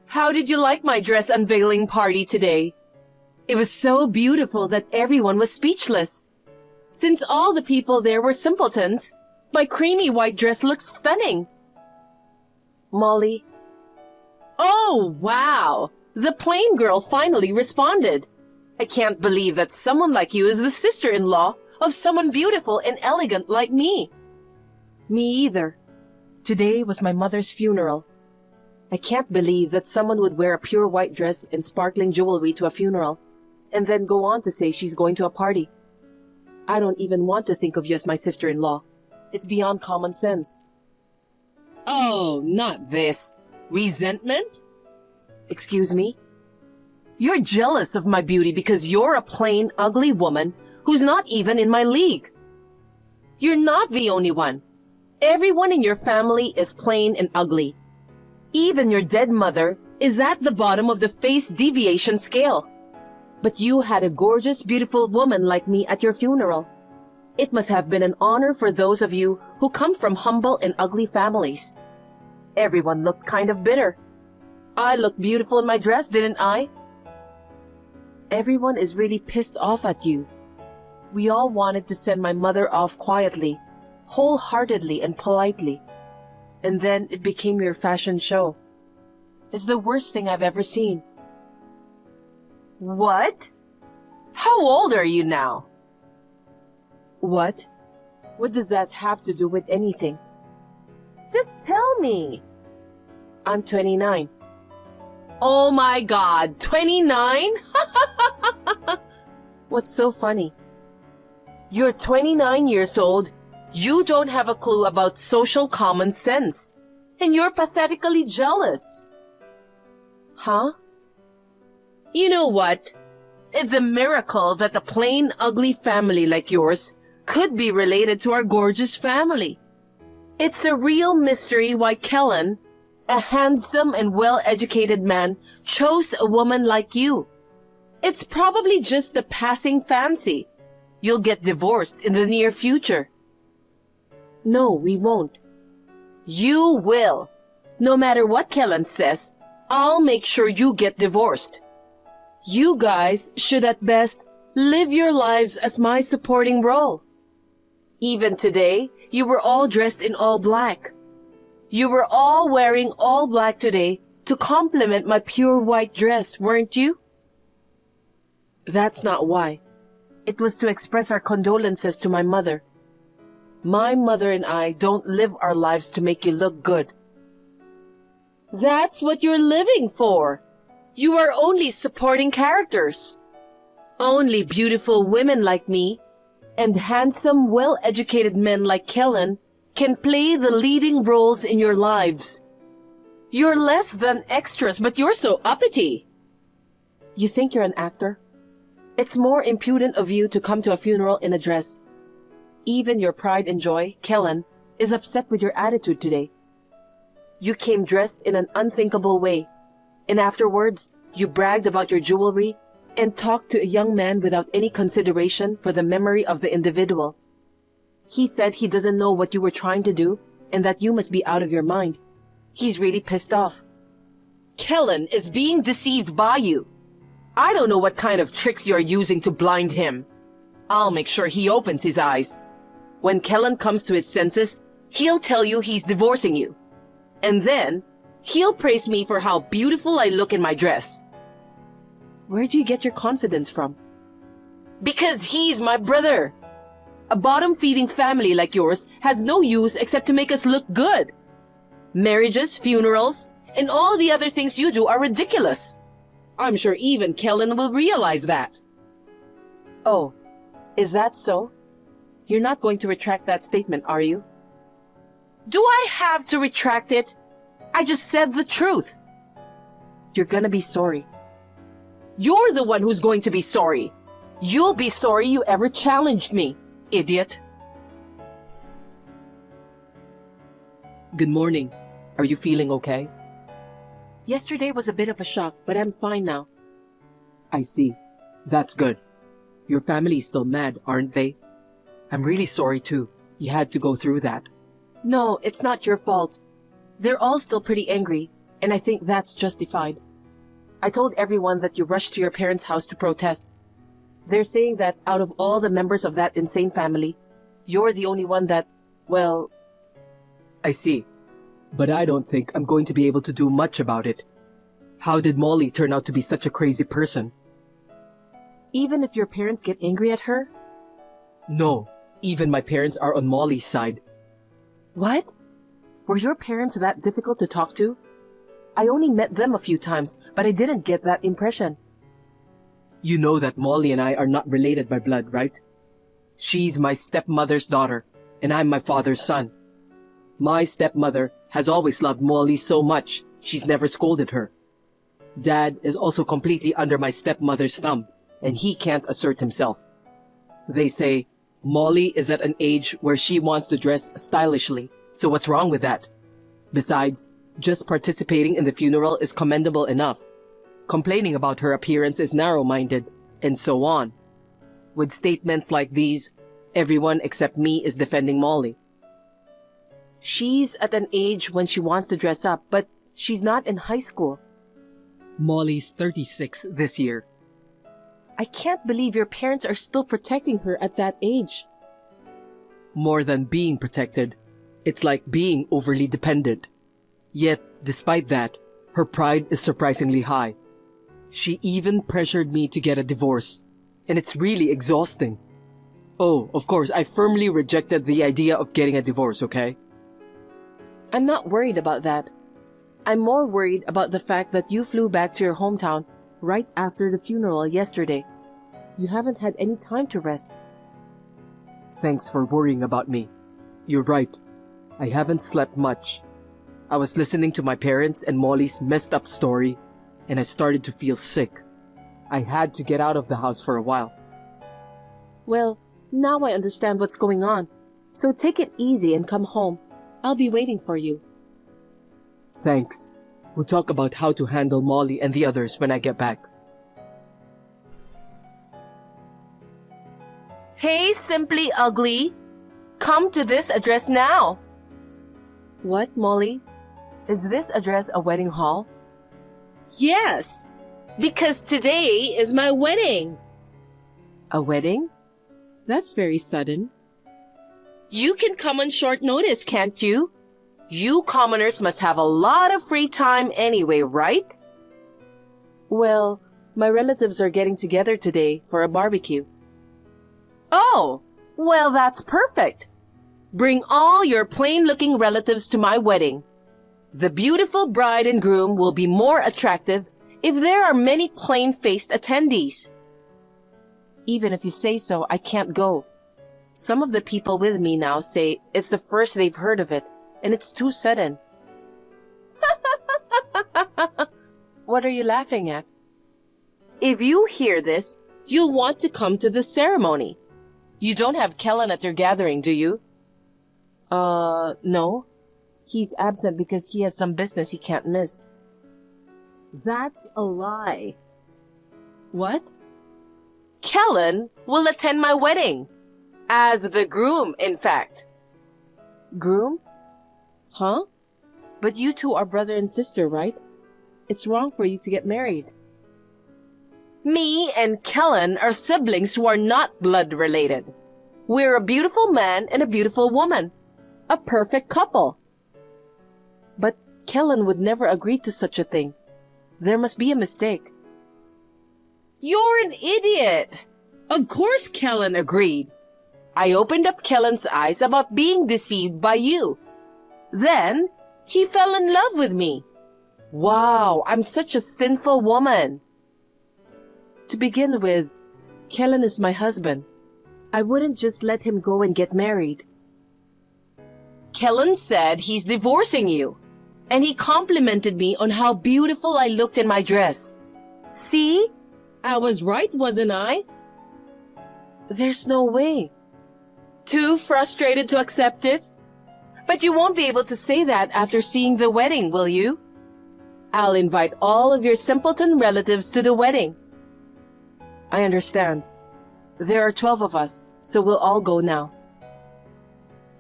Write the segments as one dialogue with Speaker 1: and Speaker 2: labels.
Speaker 1: How did you like my dress unveiling party today? It was so beautiful that everyone was speechless. Since all the people there were simpletons, my creamy white dress looks stunning. Molly. Oh, wow! The plain girl finally responded. I can't believe that someone like you is the sister-in-law of someone beautiful and elegant like me. Me either. Today was my mother's funeral. I can't believe that someone would wear a pure white dress and sparkling jewelry to a funeral, and then go on to say she's going to a party. I don't even want to think of you as my sister-in-law. It's beyond common sense. Oh, not this. Resentment? Excuse me? You're jealous of my beauty because you're a plain, ugly woman who's not even in my league. You're not the only one. Everyone in your family is plain and ugly. Even your dead mother is at the bottom of the face deviation scale. But you had a gorgeous, beautiful woman like me at your funeral. It must have been an honor for those of you who come from humble and ugly families. Everyone looked kind of bitter. I looked beautiful in my dress, didn't I? Everyone is really pissed off at you. We all wanted to send my mother off quietly, wholeheartedly and politely. And then it became your fashion show. It's the worst thing I've ever seen. What? How old are you now? What? What does that have to do with anything? Just tell me. I'm 29. Oh my God, 29? What's so funny? You're 29 years old. You don't have a clue about social common sense. And you're pathetically jealous. Huh? You know what? It's a miracle that a plain, ugly family like yours could be related to our gorgeous family. It's a real mystery why Kellen, a handsome and well-educated man, chose a woman like you. It's probably just a passing fancy. You'll get divorced in the near future. No, we won't. You will. No matter what Kellen says, I'll make sure you get divorced. You guys should at best live your lives as my supporting role. Even today, you were all dressed in all black. You were all wearing all black today to complement my pure white dress, weren't you? That's not why. It was to express our condolences to my mother. My mother and I don't live our lives to make you look good. That's what you're living for. You are only supporting characters. Only beautiful women like me and handsome, well-educated men like Kellen can play the leading roles in your lives. You're less than extras, but you're so uppity. You think you're an actor? It's more impudent of you to come to a funeral in a dress. Even your pride and joy, Kellen, is upset with your attitude today. You came dressed in an unthinkable way, and afterwards, you bragged about your jewelry and talked to a young man without any consideration for the memory of the individual. He said he doesn't know what you were trying to do and that you must be out of your mind. He's really pissed off. Kellen is being deceived by you. I don't know what kind of tricks you're using to blind him. I'll make sure he opens his eyes. When Kellen comes to his senses, he'll tell you he's divorcing you. And then, he'll praise me for how beautiful I look in my dress. Where do you get your confidence from? Because he's my brother. A bottom-feeding family like yours has no use except to make us look good. Marriages, funerals, and all the other things you do are ridiculous. I'm sure even Kellen will realize that. Oh, is that so? You're not going to retract that statement, are you? Do I have to retract it? I just said the truth. You're gonna be sorry. You're the one who's going to be sorry. You'll be sorry you ever challenged me, idiot. Good morning. Are you feeling okay? Yesterday was a bit of a shock, but I'm fine now. I see. That's good. Your family is still mad, aren't they? I'm really sorry too. You had to go through that. No, it's not your fault. They're all still pretty angry, and I think that's justified. I told everyone that you rushed to your parents' house to protest. They're saying that out of all the members of that insane family, you're the only one that, well...
Speaker 2: I see. But I don't think I'm going to be able to do much about it. How did Molly turn out to be such a crazy person?
Speaker 1: Even if your parents get angry at her?
Speaker 2: No, even my parents are on Molly's side.
Speaker 1: What? Were your parents that difficult to talk to? I only met them a few times, but I didn't get that impression.
Speaker 2: You know that Molly and I are not related by blood, right? She's my stepmother's daughter, and I'm my father's son. My stepmother has always loved Molly so much, she's never scolded her. Dad is also completely under my stepmother's thumb, and he can't assert himself. They say, Molly is at an age where she wants to dress stylishly, so what's wrong with that? Besides, just participating in the funeral is commendable enough. Complaining about her appearance is narrow-minded, and so on. With statements like these, everyone except me is defending Molly.
Speaker 1: She's at an age when she wants to dress up, but she's not in high school.
Speaker 2: Molly's 36 this year.
Speaker 1: I can't believe your parents are still protecting her at that age.
Speaker 2: More than being protected, it's like being overly dependent. Yet, despite that, her pride is surprisingly high. She even pressured me to get a divorce, and it's really exhausting. Oh, of course, I firmly rejected the idea of getting a divorce, okay?
Speaker 1: I'm not worried about that. I'm more worried about the fact that you flew back to your hometown right after the funeral yesterday. You haven't had any time to rest.
Speaker 2: Thanks for worrying about me. You're right. I haven't slept much. I was listening to my parents and Molly's messed up story, and I started to feel sick. I had to get out of the house for a while.
Speaker 1: Well, now I understand what's going on. So take it easy and come home. I'll be waiting for you.
Speaker 2: Thanks. We'll talk about how to handle Molly and the others when I get back.
Speaker 1: Hey, Simply Ugly. Come to this address now. What, Molly? Is this address a wedding hall? Yes, because today is my wedding. A wedding? That's very sudden. You can come on short notice, can't you? You commoners must have a lot of free time anyway, right? Well, my relatives are getting together today for a barbecue. Oh, well, that's perfect. Bring all your plain-looking relatives to my wedding. The beautiful bride and groom will be more attractive if there are many plain-faced attendees. Even if you say so, I can't go. Some of the people with me now say it's the first they've heard of it, and it's too sudden. What are you laughing at? If you hear this, you'll want to come to the ceremony. You don't have Kellen at your gathering, do you? No. He's absent because he has some business he can't miss. That's a lie. What? Kellen will attend my wedding. As the groom, in fact. Groom? Huh? But you two are brother and sister, right? It's wrong for you to get married. Me and Kellen are siblings who are not blood related. We're a beautiful man and a beautiful woman. A perfect couple. But Kellen would never agree to such a thing. There must be a mistake. You're an idiot! Of course Kellen agreed. I opened up Kellen's eyes about being deceived by you. Then, he fell in love with me. Wow, I'm such a sinful woman. To begin with, Kellen is my husband. I wouldn't just let him go and get married. Kellen said he's divorcing you, and he complimented me on how beautiful I looked in my dress. See? I was right, wasn't I? There's no way. Too frustrated to accept it? But you won't be able to say that after seeing the wedding, will you? I'll invite all of your simpleton relatives to the wedding. I understand. There are 12 of us, so we'll all go now.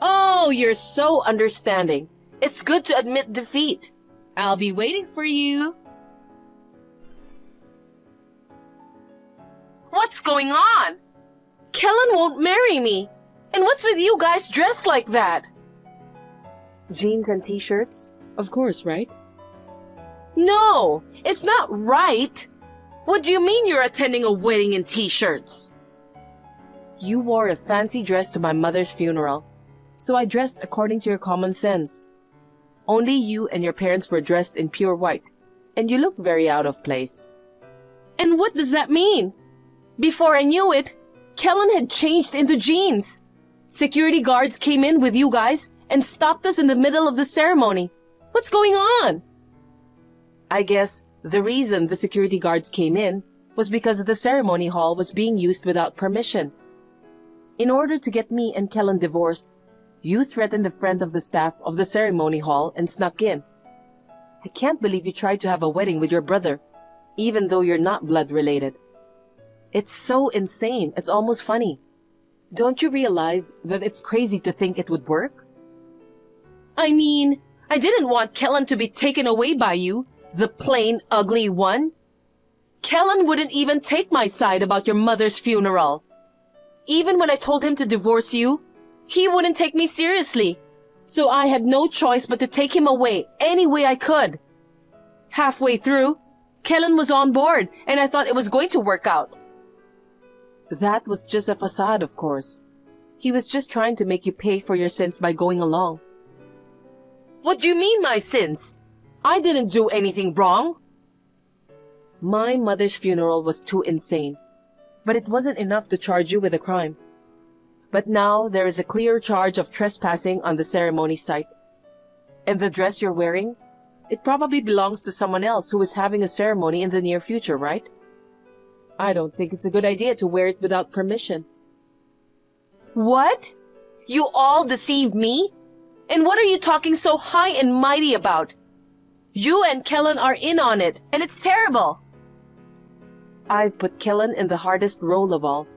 Speaker 1: Oh, you're so understanding. It's good to admit defeat. I'll be waiting for you. What's going on? Kellen won't marry me. And what's with you guys dressed like that?
Speaker 2: Jeans and t-shirts? Of course, right?
Speaker 1: No, it's not right. What do you mean you're attending a wedding in t-shirts?
Speaker 2: You wore a fancy dress to my mother's funeral, so I dressed according to your common sense. Only you and your parents were dressed in pure white, and you looked very out of place.
Speaker 1: And what does that mean? Before I knew it, Kellen had changed into jeans. Security guards came in with you guys and stopped us in the middle of the ceremony. What's going on?
Speaker 2: I guess the reason the security guards came in was because the ceremony hall was being used without permission. In order to get me and Kellen divorced, you threatened a friend of the staff of the ceremony hall and snuck in. I can't believe you tried to have a wedding with your brother, even though you're not blood related. It's so insane, it's almost funny. Don't you realize that it's crazy to think it would work?
Speaker 1: I mean, I didn't want Kellen to be taken away by you, the plain, ugly one. Kellen wouldn't even take my side about your mother's funeral. Even when I told him to divorce you, he wouldn't take me seriously. So I had no choice but to take him away any way I could. Halfway through, Kellen was on board and I thought it was going to work out.
Speaker 2: That was just a facade, of course. He was just trying to make you pay for your sins by going along.
Speaker 1: What do you mean, my sins? I didn't do anything wrong.
Speaker 2: My mother's funeral was too insane, but it wasn't enough to charge you with a crime. But now there is a clear charge of trespassing on the ceremony site. And the dress you're wearing? It probably belongs to someone else who is having a ceremony in the near future, right? I don't think it's a good idea to wear it without permission.
Speaker 1: What? You all deceived me? And what are you talking so high and mighty about? You and Kellen are in on it, and it's terrible.
Speaker 2: I've put Kellen in the hardest role of all,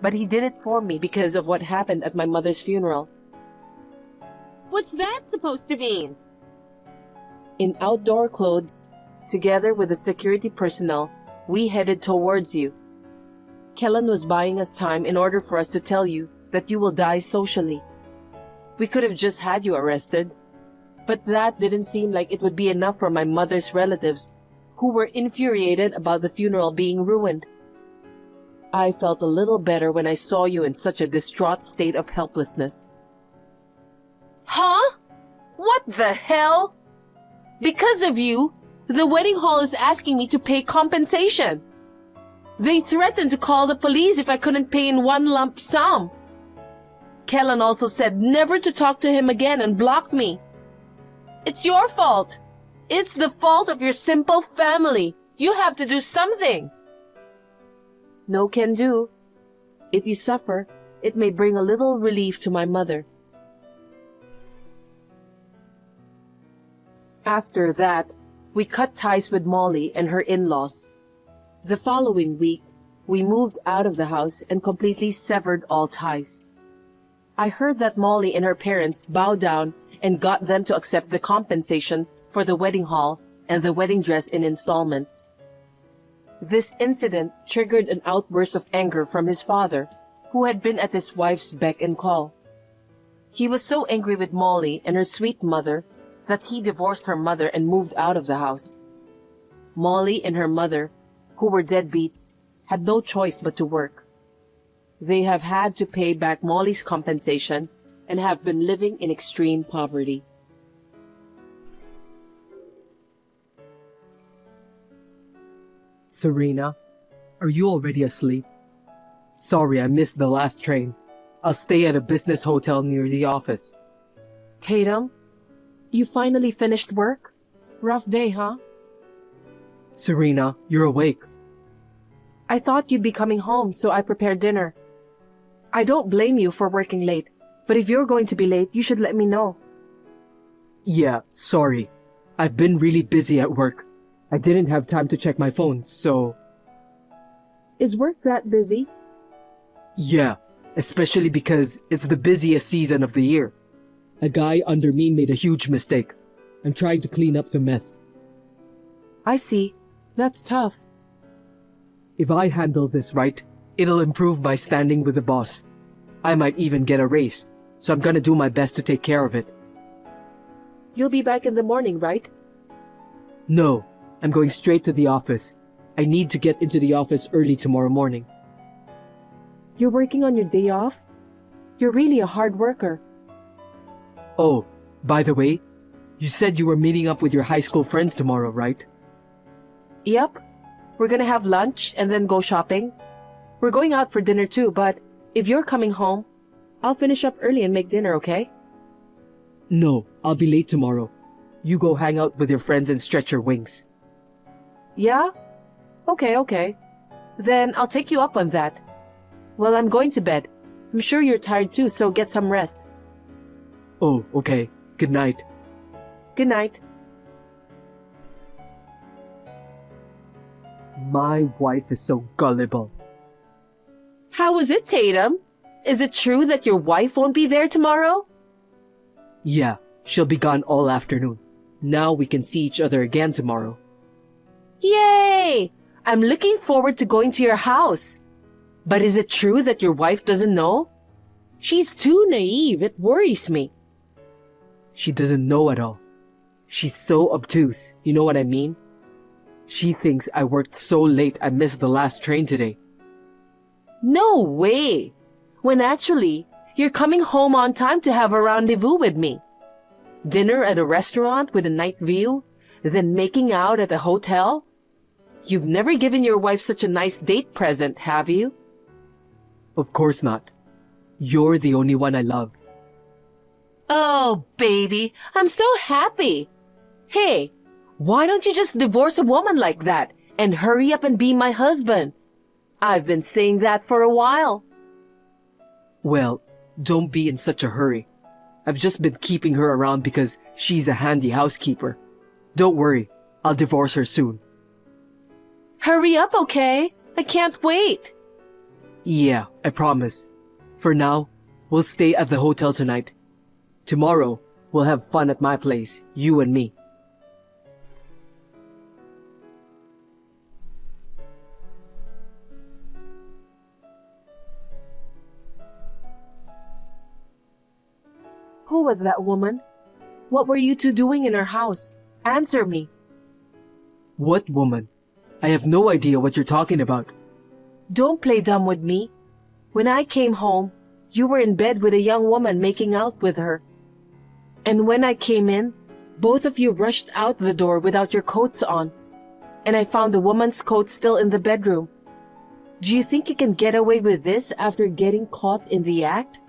Speaker 2: but he did it for me because of what happened at my mother's funeral.
Speaker 1: What's that supposed to mean?
Speaker 2: In outdoor clothes, together with the security personnel, we headed towards you. Kellen was buying us time in order for us to tell you that you will die socially. We could have just had you arrested, but that didn't seem like it would be enough for my mother's relatives, who were infuriated about the funeral being ruined. I felt a little better when I saw you in such a distraught state of helplessness.
Speaker 1: Huh? What the hell? Because of you, the wedding hall is asking me to pay compensation. They threatened to call the police if I couldn't pay in one lump sum. Kellen also said never to talk to him again and blocked me. It's your fault. It's the fault of your simple family. You have to do something.
Speaker 2: No can do. If you suffer, it may bring a little relief to my mother. After that, we cut ties with Molly and her in-laws. The following week, we moved out of the house and completely severed all ties. I heard that Molly and her parents bowed down and got them to accept the compensation for the wedding hall and the wedding dress in installments. This incident triggered an outburst of anger from his father, who had been at his wife's beck and call. He was so angry with Molly and her sweet mother that he divorced her mother and moved out of the house. Molly and her mother, who were deadbeats, had no choice but to work. They have had to pay back Molly's compensation and have been living in extreme poverty.
Speaker 3: Serena, are you already asleep? Sorry, I missed the last train. I'll stay at a business hotel near the office.
Speaker 2: Tatum, you finally finished work? Rough day, huh?
Speaker 3: Serena, you're awake.
Speaker 2: I thought you'd be coming home, so I prepared dinner. I don't blame you for working late, but if you're going to be late, you should let me know.
Speaker 3: Yeah, sorry. I've been really busy at work. I didn't have time to check my phone, so...
Speaker 2: Is work that busy?
Speaker 3: Yeah, especially because it's the busiest season of the year. A guy under me made a huge mistake, I'm trying to clean up the mess.
Speaker 1: I see. That's tough.
Speaker 3: If I handle this right, it'll improve my standing with the boss. I might even get a raise, so I'm gonna do my best to take care of it.
Speaker 1: You'll be back in the morning, right?
Speaker 3: No, I'm going straight to the office. I need to get into the office early tomorrow morning.
Speaker 1: You're working on your day off? You're really a hard worker.
Speaker 3: Oh, by the way, you said you were meeting up with your high school friends tomorrow, right?
Speaker 1: Yep. We're gonna have lunch and then go shopping. We're going out for dinner too, but if you're coming home, I'll finish up early and make dinner, okay?
Speaker 3: No, I'll be late tomorrow. You go hang out with your friends and stretch your wings.
Speaker 1: Yeah? Okay. Then I'll take you up on that. Well, I'm going to bed. I'm sure you're tired too, so get some rest.
Speaker 3: Oh, okay. Good night.
Speaker 1: Good night.
Speaker 3: My wife is so gullible.
Speaker 1: How was it, Tatum? Is it true that your wife won't be there tomorrow?
Speaker 3: Yeah, she'll be gone all afternoon. Now we can see each other again tomorrow.
Speaker 1: Yay! I'm looking forward to going to your house. But is it true that your wife doesn't know? She's too naive. It worries me.
Speaker 3: She doesn't know at all. She's so obtuse, you know what I mean? She thinks I worked so late I missed the last train today.
Speaker 1: No way! When actually, you're coming home on time to have a rendezvous with me. Dinner at a restaurant with a night view, then making out at a hotel? You've never given your wife such a nice date present, have you?
Speaker 3: Of course not. You're the only one I love.
Speaker 1: Oh, baby, I'm so happy. Hey, why don't you just divorce a woman like that and hurry up and be my husband? I've been saying that for a while.
Speaker 3: Well, don't be in such a hurry. I've just been keeping her around because she's a handy housekeeper. Don't worry, I'll divorce her soon.
Speaker 1: Hurry up, okay? I can't wait.
Speaker 3: Yeah, I promise. For now, we'll stay at the hotel tonight. Tomorrow, we'll have fun at my place, you and me.
Speaker 1: Who was that woman? What were you two doing in her house? Answer me.
Speaker 3: What woman? I have no idea what you're talking about.
Speaker 1: Don't play dumb with me. When I came home, you were in bed with a young woman making out with her. And when I came in, both of you rushed out the door without your coats on. And I found the woman's coat still in the bedroom. Do you think you can get away with this after getting caught in the act?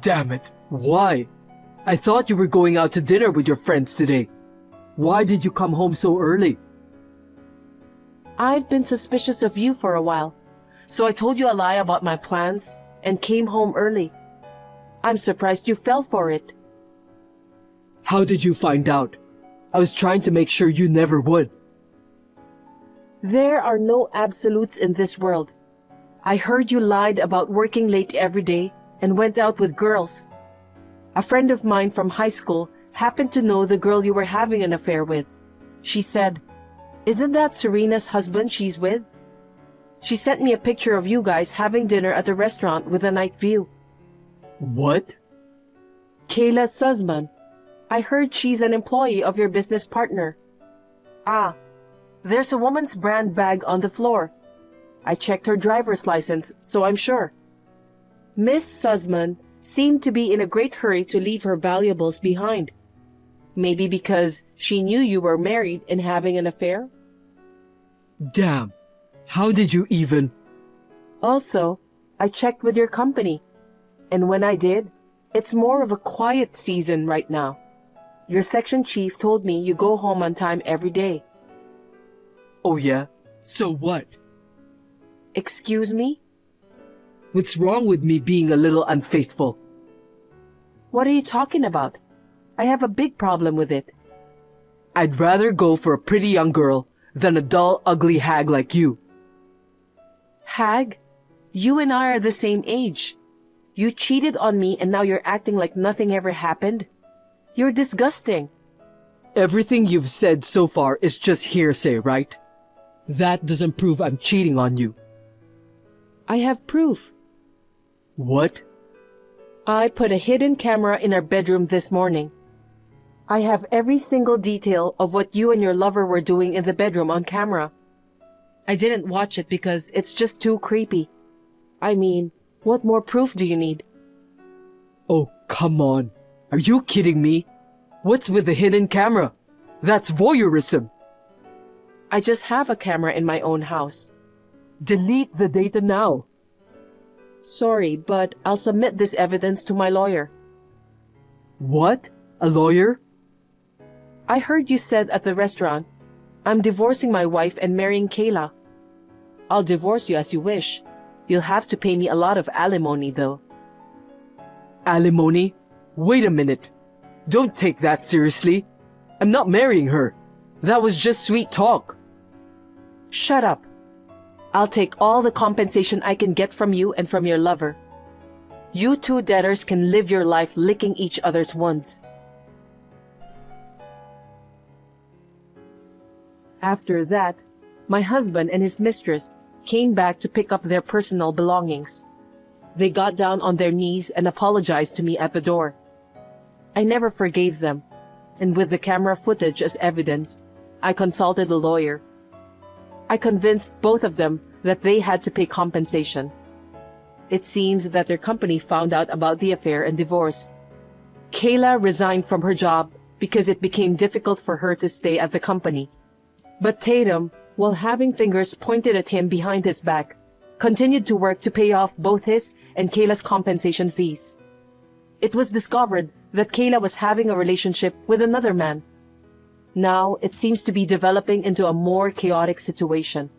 Speaker 3: Damn it. Why? I thought you were going out to dinner with your friends today. Why did you come home so early?
Speaker 1: I've been suspicious of you for a while, so I told you a lie about my plans and came home early. I'm surprised you fell for it.
Speaker 3: How did you find out? I was trying to make sure you never would.
Speaker 1: There are no absolutes in this world. I heard you lied about working late every day and went out with girls. A friend of mine from high school happened to know the girl you were having an affair with. She said, "Isn't that Serena's husband she's with?" She sent me a picture of you guys having dinner at a restaurant with a night view.
Speaker 3: What?
Speaker 1: Kayla Sussman. I heard she's an employee of your business partner. Ah, there's a woman's brand bag on the floor. I checked her driver's license, so I'm sure. Miss Sussman seemed to be in a great hurry to leave her valuables behind. Maybe because she knew you were married and having an affair?
Speaker 3: Damn. How did you even...
Speaker 1: Also, I checked with your company. And when I did, it's more of a quiet season right now. Your section chief told me you go home on time every day.
Speaker 3: Oh yeah? So what?
Speaker 1: Excuse me?
Speaker 3: What's wrong with me being a little unfaithful?
Speaker 1: What are you talking about? I have a big problem with it.
Speaker 3: I'd rather go for a pretty young girl than a dull, ugly hag like you.
Speaker 1: Hag? You and I are the same age. You cheated on me and now you're acting like nothing ever happened. You're disgusting.
Speaker 3: Everything you've said so far is just hearsay, right? That doesn't prove I'm cheating on you.
Speaker 1: I have proof.
Speaker 3: What?
Speaker 1: I put a hidden camera in our bedroom this morning. I have every single detail of what you and your lover were doing in the bedroom on camera. I didn't watch it because it's just too creepy. I mean, what more proof do you need?
Speaker 3: Oh, come on. Are you kidding me? What's with the hidden camera? That's voyeurism.
Speaker 1: I just have a camera in my own house.
Speaker 3: Delete the data now.
Speaker 1: Sorry, but I'll submit this evidence to my lawyer.
Speaker 3: What? A lawyer?
Speaker 1: I heard you said at the restaurant, I'm divorcing my wife and marrying Kayla. I'll divorce you as you wish. You'll have to pay me a lot of alimony, though.
Speaker 3: Alimony? Wait a minute. Don't take that seriously. I'm not marrying her. That was just sweet talk.
Speaker 1: Shut up. I'll take all the compensation I can get from you and from your lover. You two debtors can live your life licking each other's wounds. After that, my husband and his mistress came back to pick up their personal belongings. They got down on their knees and apologized to me at the door. I never forgave them, and with the camera footage as evidence, I consulted a lawyer. I convinced both of them that they had to pay compensation. It seems that their company found out about the affair and divorce. Kayla resigned from her job because it became difficult for her to stay at the company. But Tatum, while having fingers pointed at him behind his back, continued to work to pay off both his and Kayla's compensation fees. It was discovered that Kayla was having a relationship with another man. Now, it seems to be developing into a more chaotic situation.